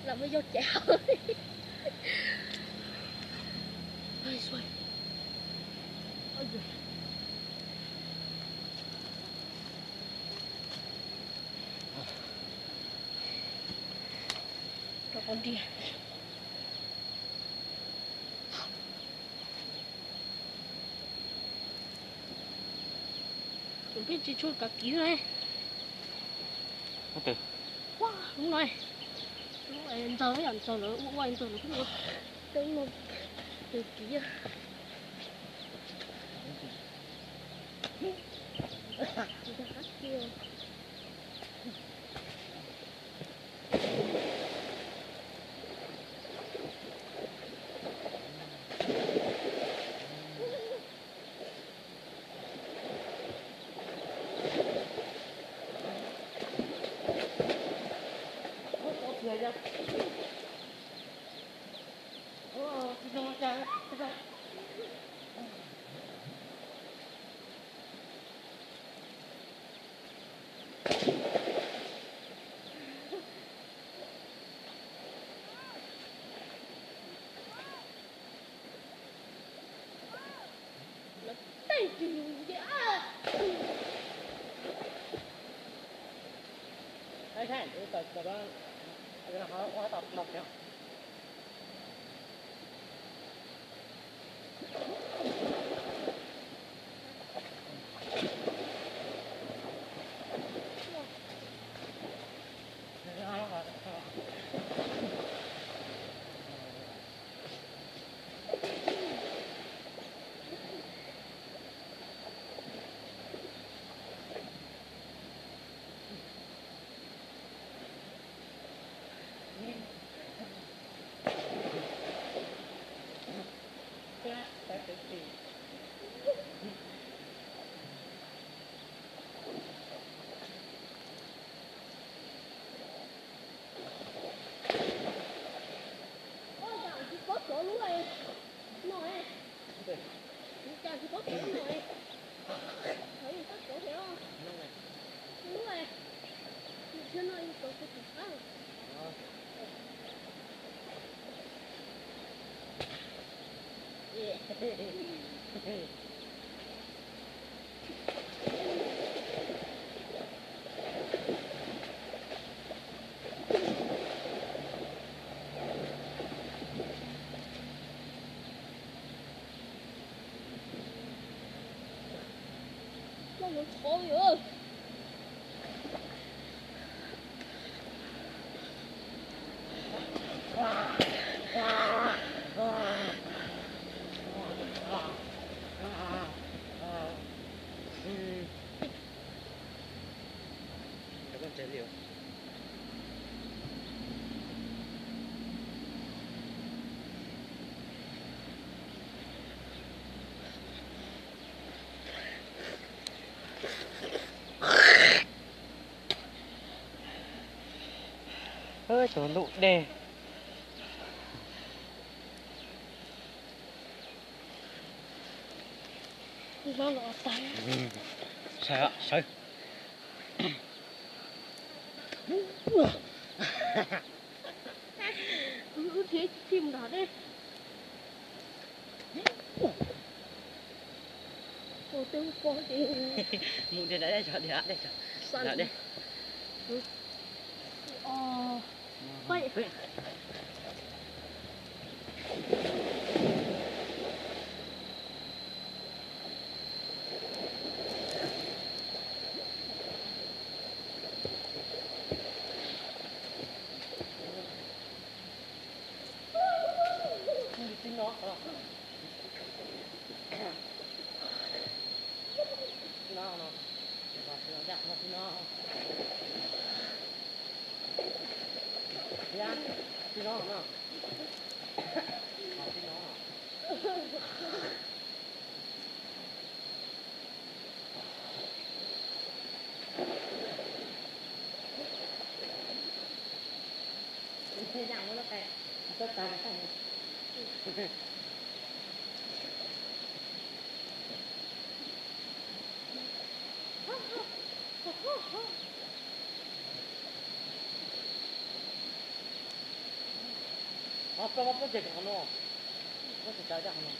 là mới vô chảo. Ôi xoay. Ôi giời. Rồi con đi. Không biết chị chốt cả ký này. Ok. Wow, đúng rồi. Lúc này em giờ nó qua em giờ nó cũng được. Đúng một từ ký à. Thấy tờ đó cái nào hóa tập mọc nhá. Thôi ơi. Con chế liều. Ơi chỗ lụ đề. Nó lọ tay. Sao sao? Cứ thế chim đó đấy. Cô tiêu cô đi. Muốn đi đây cho đi đây cho. Đó đi. Vậy. Thế rằng nó cái tất cả cái này. apa jadi kamu? Apa saja kamu?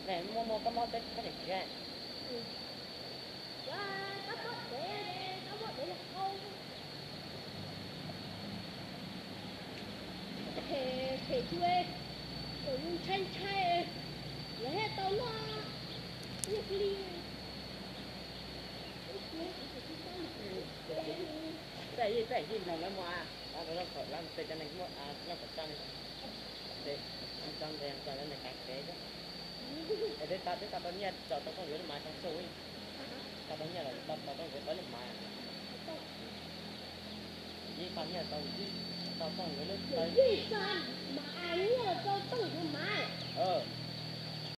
Này mua cái món tết có thể ra. Thể thuê ở những tranh chay là hết tao nó nhục ly Tại gì nó mua à? Nó phải làm tết cho nên mua à, nó phải cho nên để ăn cho nên cho nên này cái đó. Để ta bao nhiêu cho tao không nhớ mà trong số ấy. Ta bao nhiêu là tao không nhớ được mà. Vì bao nhiêu tao không nhớ được. Vì sao mà ai nhớ tao không nhớ mà.